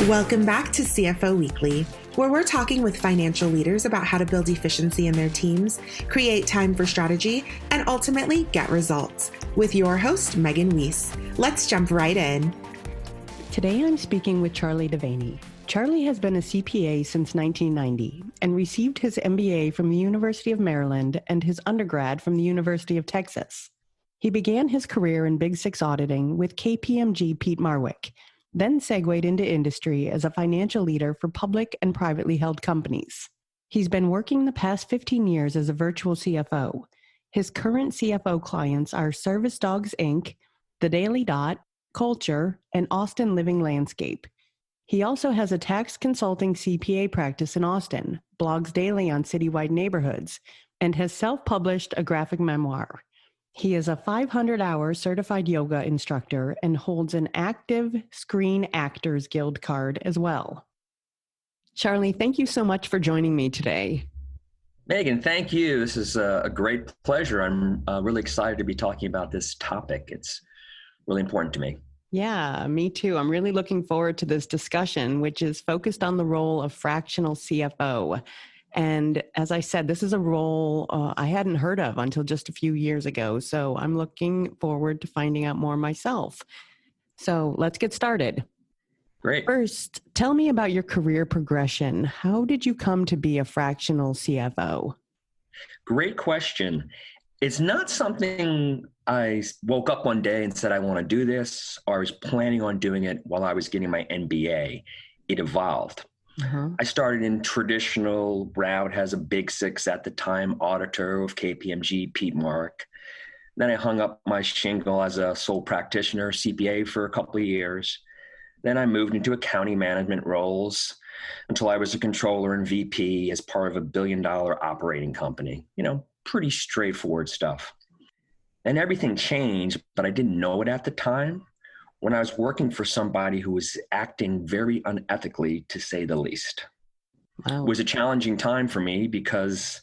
Welcome back to CFO Weekly, where we're talking with financial leaders about how to build efficiency in their teams, create time for strategy, and ultimately get results. With your host, Megan Weiss. Let's jump right in. Today I'm speaking with Charley Devany. Charley has been a CPA since 1990 and received his MBA from the University of Maryland and his undergrad from the University of Texas. He began his career in Big Six auditing with KPMG Pete Marwick, then segued into industry as a financial leader for public and privately held companies. He's been working the past 15 years as a virtual CFO. His current CFO clients are Service Dogs, Inc., The Daily Dot, Culture, and Austin Living Landscape. He also has a tax consulting CPA practice in Austin, blogs daily on citywide neighborhoods, and has self-published a graphic memoir. He is a 500-hour certified yoga instructor and holds an active Screen Actors Guild card as well. Charley, thank you so much for joining me today. Megan, thank you. This is a great pleasure. I'm really excited to be talking about this topic. It's really important to me. Yeah, me too. I'm really looking forward to this discussion, which is focused on the role of fractional CFO. And as I said, this is a role I hadn't heard of until just a few years ago. So I'm looking forward to finding out more myself. So let's get started. Great. First, tell me about your career progression. How did you come to be a fractional CFO? Great question. It's not something I woke up one day and said, I want to do this, or I was planning on doing it while I was getting my MBA. It evolved. I started in traditional route as a Big Six at the time auditor of KPMG, Pete Marwick. Then I hung up my shingle as a sole practitioner, CPA for a couple of years. Then I moved into accounting management roles until I was a controller and VP as part of a $1 billion operating company. Pretty straightforward stuff. And everything changed, but I didn't know it at the time, when I was working for somebody who was acting very unethically, to say the least. Wow. It was a challenging time for me because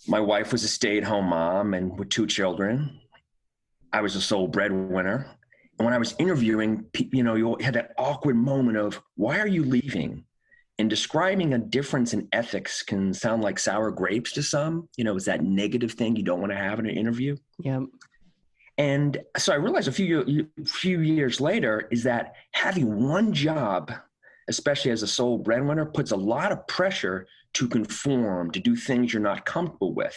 my wife was a stay-at-home mom and with 2 children. I was a sole breadwinner. And when I was interviewing, you had that awkward moment of, why are you leaving? And describing a difference in ethics can sound like sour grapes to some. It's that negative thing you don't want to have in an interview. Yep. And so I realized a few years later is that having one job, especially as a sole breadwinner, puts a lot of pressure to conform, to do things you're not comfortable with.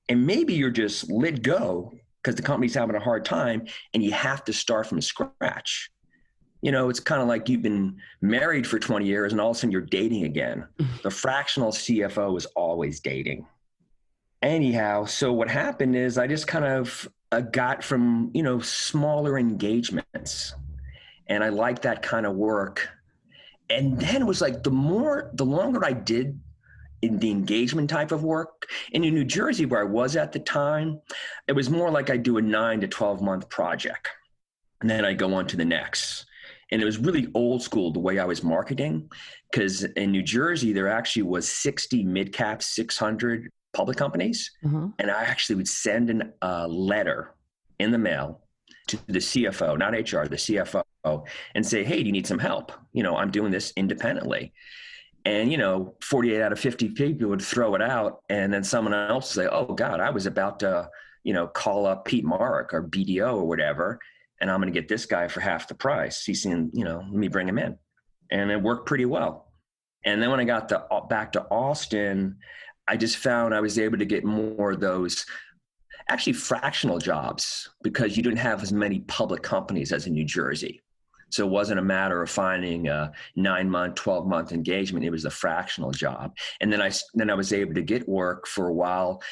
And maybe you're just let go because the company's having a hard time and you have to start from scratch. It's kind of like you've been married for 20 years and all of a sudden you're dating again. The fractional CFO is always dating. Anyhow, so what happened is I just kind of got from, smaller engagements, and I liked that kind of work. And then it was like the longer I did in the engagement type of work, and in New Jersey where I was at the time, it was more like I do a 9 to 12 month project and then I go on to the next. And it was really old school the way I was marketing, because in New Jersey, there actually was 60 mid-cap 600 public companies. And I actually would send a letter in the mail to the CFO, not HR, the CFO, and say, hey, do you need some help? I'm doing this independently. And, 48 out of 50 people would throw it out. And then someone else would say, oh God, I was about to, call up Pete Marwick or BDO or whatever, and I'm going to get this guy for half the price. He's saying, let me bring him in. And it worked pretty well. And then when I got back to Austin, I just found I was able to get more of those actually fractional jobs because you didn't have as many public companies as in New Jersey. So it wasn't a matter of finding a 9-month, 12-month engagement. It was a fractional job. And then I was able to get work for a while.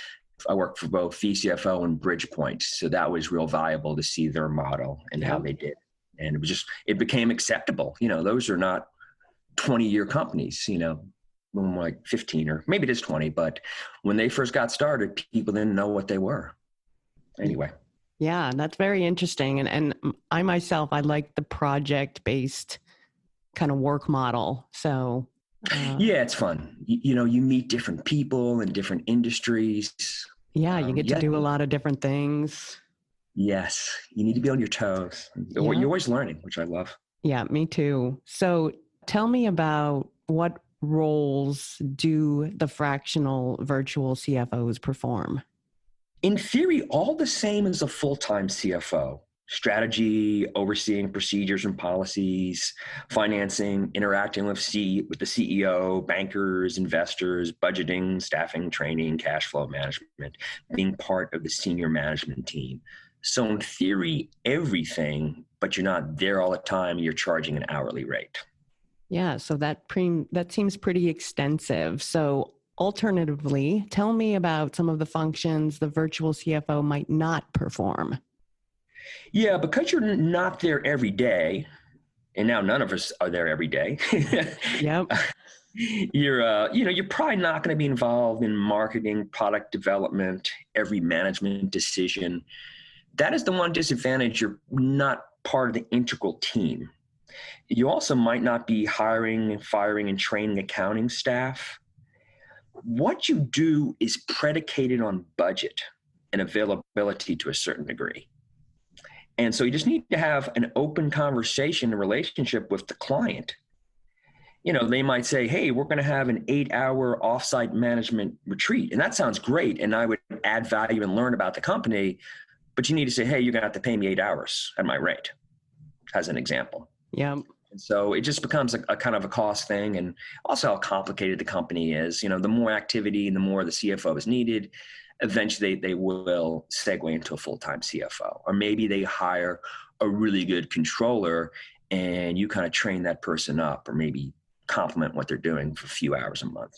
I worked for both VCFO and Bridgepoint. So that was real valuable to see their model and how they did. And it became acceptable. Those are not 20-year companies, like 15 or maybe it is 20, but when they first got started, people didn't know what they were. Anyway. Yeah, that's very interesting. And I myself, I like the project-based kind of work model. So yeah, it's fun. You meet different people in different industries. Yeah, you get to do a lot of different things. Yes, you need to be on your toes. You're always learning, which I love. Yeah, me too. So Tell me about what roles do the fractional virtual CFOs perform? In theory, all the same as a full-time CFO. Strategy, overseeing procedures and policies, financing, interacting with the CEO, bankers, investors, budgeting, staffing, training, cash flow management, being part of the senior management team. So in theory, everything, but you're not there all the time. You're charging an hourly rate. Yeah, so that seems pretty extensive. So alternatively, tell me about some of the functions the virtual CFO might not perform. Yeah, because you're not there every day, and now none of us are there every day. Yep. You're probably not going to be involved in marketing, product development, every management decision. That is the one disadvantage. You're not part of the integral team. You also might not be hiring and firing and training accounting staff. What you do is predicated on budget and availability to a certain degree. And so you just need to have an open conversation and relationship with the client. They might say, hey, we're going to have an 8-hour offsite management retreat. And that sounds great. And I would add value and learn about the company. But you need to say, hey, you're going to have to pay me 8 hours at my rate, as an example. Yeah. And so it just becomes a kind of a cost thing, and also how complicated the company is. The more activity and the more the CFO is needed, eventually they will segue into a full-time CFO. Or maybe they hire a really good controller and you kind of train that person up, or maybe complement what they're doing for a few hours a month.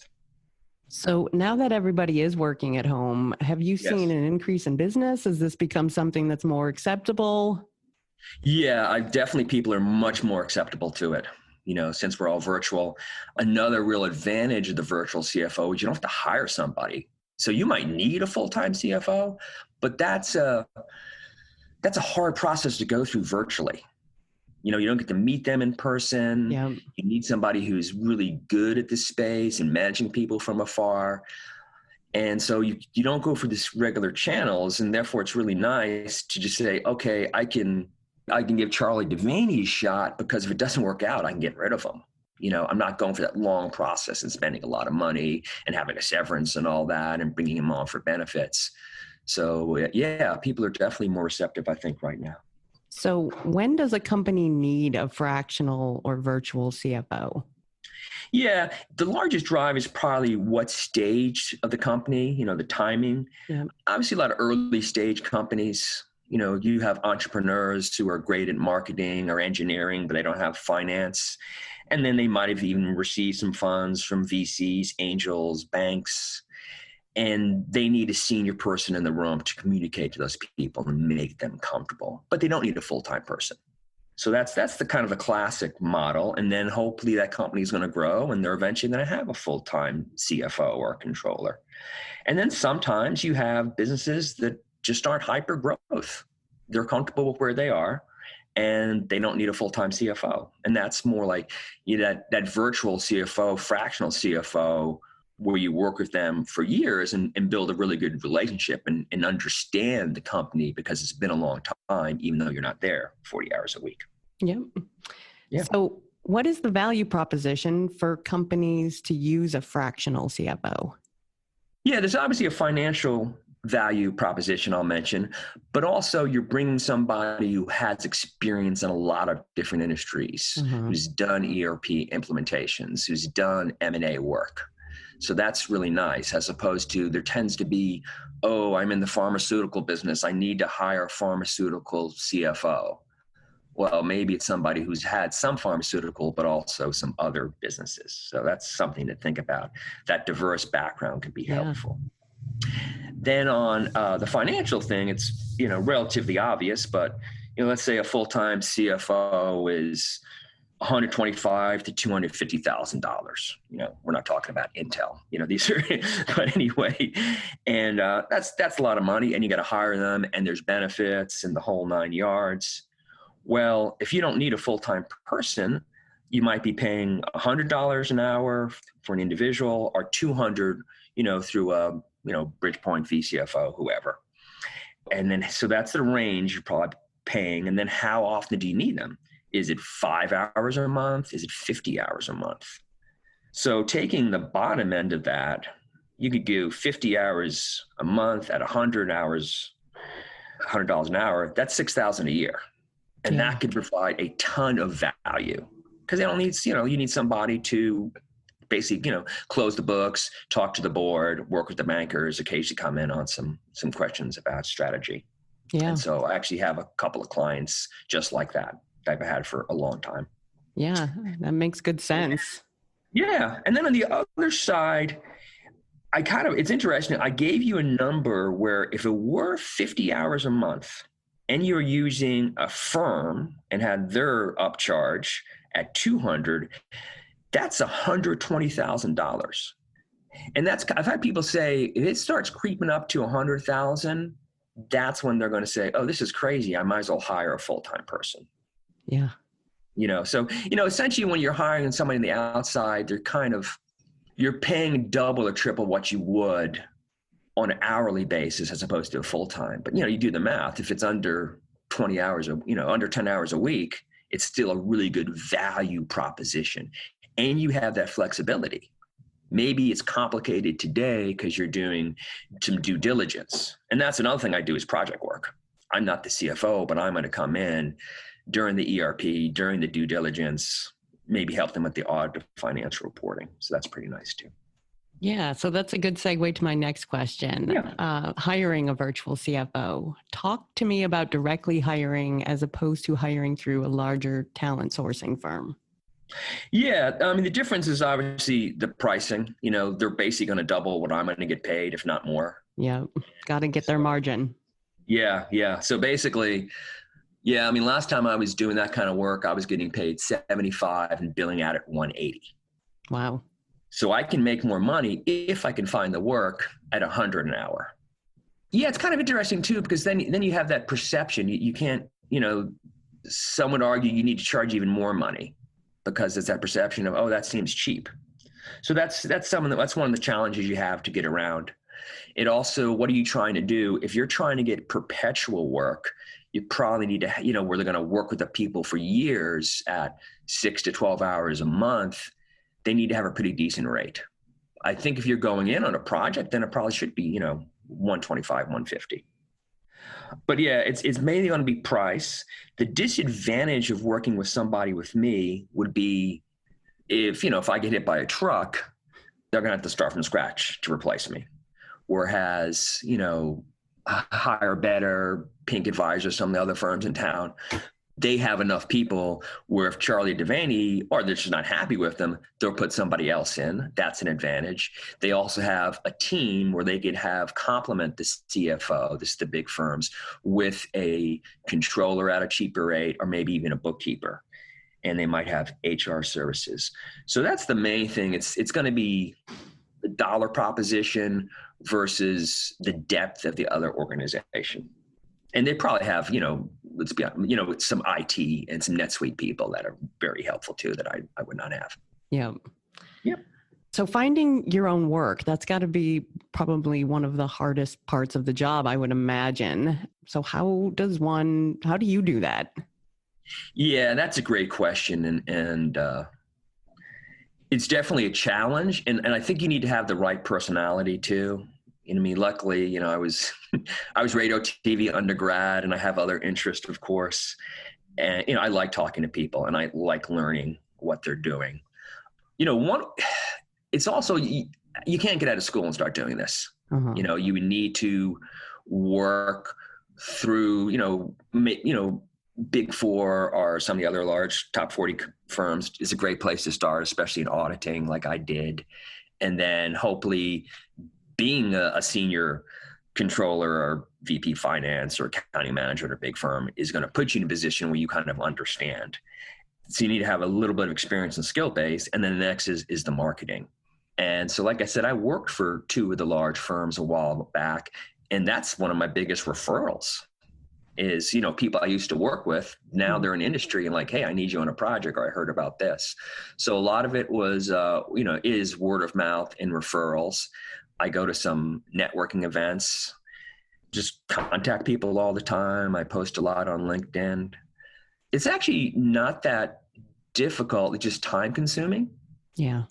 So now that everybody is working at home, have you seen an increase in business? Has this become something that's more acceptable? Yeah, people are much more acceptable to it, since we're all virtual. Another real advantage of the virtual CFO is you don't have to hire somebody. So you might need a full-time CFO, but that's a hard process to go through virtually. You don't get to meet them in person. Yeah. You need somebody who's really good at this space and managing people from afar. And so you don't go for these regular channels, and therefore it's really nice to just say, okay, I can give Charley Devany a shot, because if it doesn't work out, I can get rid of him. I'm not going for that long process and spending a lot of money and having a severance and all that and bringing him on for benefits. So yeah, people are definitely more receptive, I think, right now. So when does a company need a fractional or virtual CFO? Yeah, the largest drive is probably what stage of the company, the timing. Yeah. Obviously, a lot of early stage companies, you have entrepreneurs who are great at marketing or engineering, but they don't have finance. And then they might have even received some funds from VCs, angels, banks, and they need a senior person in the room to communicate to those people and make them comfortable. But they don't need a full-time person. So that's the kind of the classic model. And then hopefully that company is going to grow, and they're eventually going to have a full-time CFO or controller. And then sometimes you have businesses that just aren't hyper growth. They're comfortable with where they are, and they don't need a full-time CFO. And that's more like that virtual CFO, fractional CFO, where you work with them for years and build a really good relationship and understand the company, because it's been a long time, even though you're not there 40 hours a week. Yeah. So what is the value proposition for companies to use a fractional CFO? Yeah, there's obviously a financial value proposition I'll mention, but also you're bringing somebody who has experience in a lot of different industries, who's done ERP implementations, who's done M&A work. So that's really nice, as opposed to there tends to be, I'm in the pharmaceutical business, I need to hire a pharmaceutical CFO. Well, maybe it's somebody who's had some pharmaceutical, but also some other businesses. So that's something to think about. That diverse background can be helpful. Then on the financial thing, it's relatively obvious, but let's say a full-time CFO is $125,000 to $250,000. We're not talking about Intel. These are, but anyway, and that's a lot of money, and you got to hire them, and there's benefits and the whole 9 yards. Well, if you don't need a full-time person, you might be paying $100 an hour for an individual, or $200, through a Bridgepoint VCFO, whoever. And then, so that's the range you're probably paying. And then how often do you need them? Is it 5 hours a month? Is it 50 hours a month? So taking the bottom end of that, you could do 50 hours a month at 100 hours, $100 an hour. That's $6,000 a year. And that could provide a ton of value because they don't need, you need somebody to basically, close the books, talk to the board, work with the bankers, occasionally come in on some questions about strategy. Yeah. And so I actually have a couple of clients just like that I've had for a long time. Yeah, that makes good sense. Yeah. And then on the other side, it's interesting. I gave you a number where if it were 50 hours a month and you're using a firm and had their upcharge at 200, that's $120,000. And I've had people say, if it starts creeping up to 100,000, that's when they're going to say, oh, this is crazy. I might as well hire a full-time person. Yeah. So, essentially when you're hiring somebody on the outside, you're paying double or triple what you would on an hourly basis as opposed to a full-time. But, you do the math. If it's under 20 hours, under 10 hours a week, it's still a really good value proposition. And you have that flexibility. Maybe it's complicated today because you're doing some due diligence. And that's another thing I do is project work. I'm not the CFO, but I'm going to come in during the ERP, during the due diligence, maybe help them with the audit of financial reporting. So that's pretty nice too. Yeah. So that's a good segue to my next question. Yeah. Hiring a virtual CFO. Talk to me about directly hiring as opposed to hiring through a larger talent sourcing firm. Yeah. The difference is obviously the pricing. They're basically going to double what I'm going to get paid, if not more. Yeah. Got to get their margin. Yeah. Yeah. So basically, last time I was doing that kind of work, I was getting paid $75 and billing out at $180. Wow. So I can make more money if I can find the work at $100 an hour. Yeah, it's kind of interesting too, because then you have that perception. You can't, some would argue you need to charge even more money because it's that perception of, oh, that seems cheap. So that's one of the challenges you have to get around. It also, what are you trying to do? If you're trying to get perpetual work, you probably need to, where they're going to work with the people for years at 6 to 12 hours a month, they need to have a pretty decent rate. I think if you're going in on a project, then it probably should be, 125, 150. But yeah, it's mainly going to be price. The disadvantage of working with somebody with me would be if I get hit by a truck, they're going to have to start from scratch to replace me. Whereas, Hire Better, Pink Advisor, some of the other firms in town, they have enough people where if Charley or Devany, or they're just not happy with them, they'll put somebody else in. That's an advantage. They also have a team where they could complement the CFO, this is the big firms, with a controller at a cheaper rate, or maybe even a bookkeeper. And they might have HR services. So that's the main thing. It's going to be the dollar proposition versus the depth of the other organization. And they probably have, let's be honest, some IT and some NetSuite people that are very helpful too that I would not have. Yeah. Yep. So finding your own work, that's got to be probably one of the hardest parts of the job, I would imagine. So how do you do that? Yeah, that's a great question. And it's definitely a challenge. And I think you need to have the right personality too. Luckily, I was radio, TV undergrad, and I have other interests, of course. And, I like talking to people and I like learning what they're doing. It's also, you can't get out of school and start doing this. Uh-huh. You would need to work through, Big Four or some of the other large top 40 firms is a great place to start, especially in auditing like I did. And then hopefully being a senior controller or VP finance or accounting manager at a big firm is going to put you in a position where you kind of understand. So you need to have a little bit of experience and skill base. And then the next is the marketing. And so, like I said, I worked for 2 of the large firms a while back, and that's one of my biggest referrals is, people I used to work with, now they're in industry and like, hey, I need you on a project, or I heard about this. So a lot of it was, is word of mouth and referrals. I go to some networking events, just contact people all the time. I post a lot on LinkedIn. It's actually not that difficult. It's just time consuming. Yeah.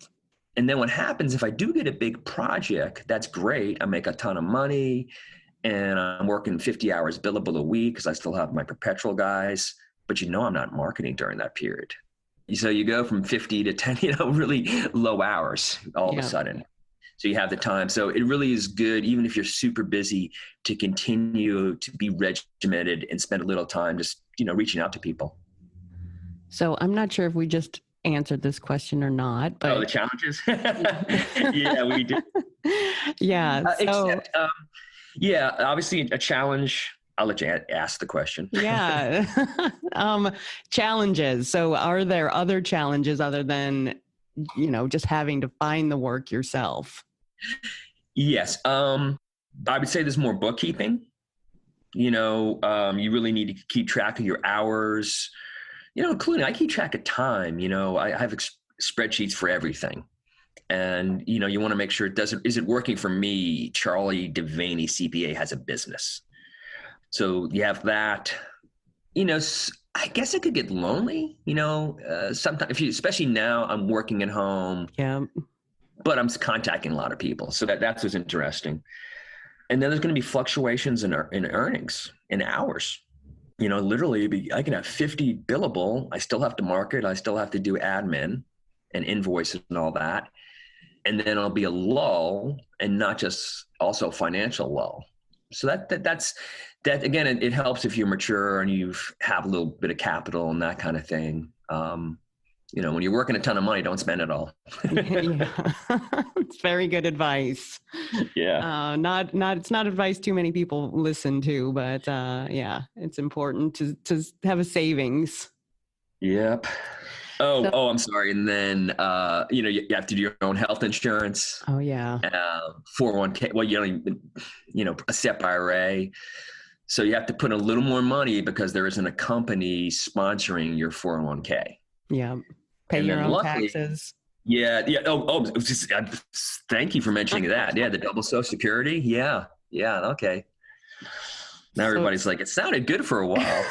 And then what happens if I do get a big project, that's great. I make a ton of money and I'm working 50 hours billable a week because I still have my perpetual guys, but I'm not marketing during that period. So you go from 50 to 10, really low hours all of a sudden. So you have the time. So it really is good, even if you're super busy, to continue to be regimented and spend a little time just, reaching out to people. So I'm not sure if we just answered this question or not, but the challenges. Yeah, we did. Yeah. Obviously a challenge. I'll let you ask the question. Yeah. Challenges. So are there other challenges other than, just having to find the work yourself? Yes. I would say there's more bookkeeping. You really need to keep track of your hours, including I keep track of time. I have spreadsheets for everything. And, you want to make sure is it working for me? Charley Devany, CPA, has a business. So you have that, I guess it could get lonely, sometimes especially now I'm working at home, but I'm contacting a lot of people. So that's what's interesting. And then there's going to be fluctuations in earnings, in hours. Literally I can have 50 billable. I still have to market. I still have to do admin and invoices and all that. And then it'll be a lull and not just also financial lull. So that's again, it helps if you're mature and you have a little bit of capital and that kind of thing. When you're working a ton of money, don't spend it all. It's very good advice. Yeah. It's not advice too many people listen to, but it's important to have a savings. Yep. I'm sorry. And then, you have to do your own health insurance. Oh yeah. 401k. Well, you don't even, a SEP IRA. So you have to put a little more money because there isn't a company sponsoring your 401k. Yeah. Pay your own taxes. Yeah. Thank you for mentioning that. Yeah. The double Social Security. Yeah. Yeah. Okay. Now everybody's like, it sounded good for a while.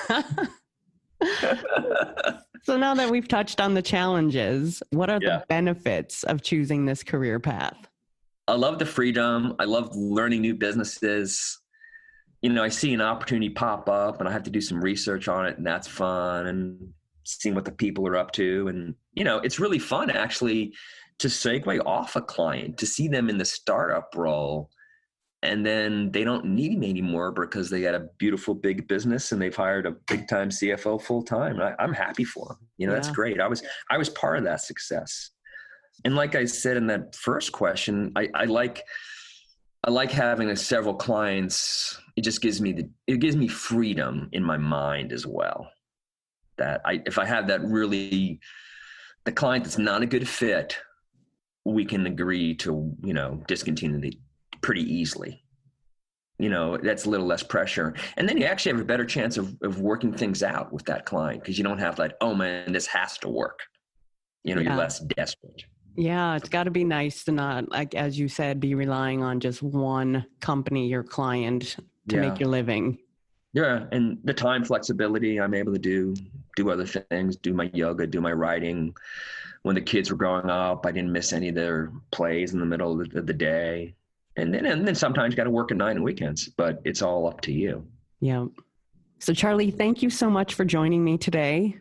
So now that we've touched on the challenges, what are the benefits of choosing this career path? I love the freedom. I love learning new businesses. I see an opportunity pop up and I have to do some research on it, and that's fun, and seeing what the people are up to. And, it's really fun actually to segue off a client, to see them in the startup role. And then they don't need me anymore because they got a beautiful big business and they've hired a big time CFO full time. I'm happy for them. That's great. I was part of that success. And like I said in that first question, I like having several clients. It just gives me freedom in my mind as well. That if I have that really, the client that's not a good fit, we can agree to, discontinue pretty easily. That's a little less pressure. And then you actually have a better chance of working things out with that client because you don't have like, oh man, this has to work. You're less desperate. Yeah, it's got to be nice to not, like, as you said, be relying on just one company, your client, to make your living. Yeah, and the time flexibility, I'm able to do other things, do my yoga, do my writing. When the kids were growing up, I didn't miss any of their plays in the middle of the day. And then sometimes you got to work at night and weekends, but it's all up to you. Yeah. So Charley, thank you so much for joining me today.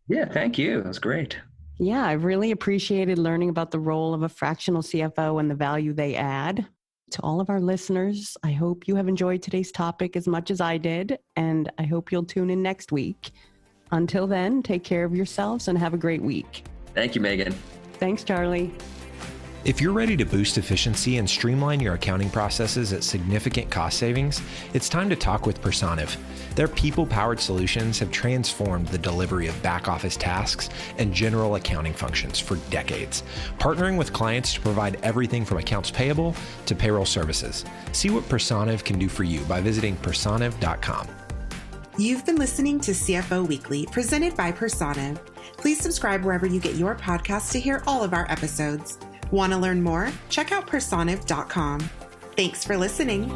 Yeah, thank you. It was great. Yeah, I really appreciated learning about the role of a fractional CFO and the value they add. To all of our listeners, I hope you have enjoyed today's topic as much as I did, and I hope you'll tune in next week. Until then, take care of yourselves and have a great week. Thank you, Megan. Thanks, Charley. If you're ready to boost efficiency and streamline your accounting processes at significant cost savings, it's time to talk with Personiv. Their people-powered solutions have transformed the delivery of back-office tasks and general accounting functions for decades, partnering with clients to provide everything from accounts payable to payroll services. See what Personiv can do for you by visiting personiv.com. You've been listening to CFO Weekly, presented by Personiv. Please subscribe wherever you get your podcasts to hear all of our episodes. Want to learn more? Check out personiv.com. Thanks for listening.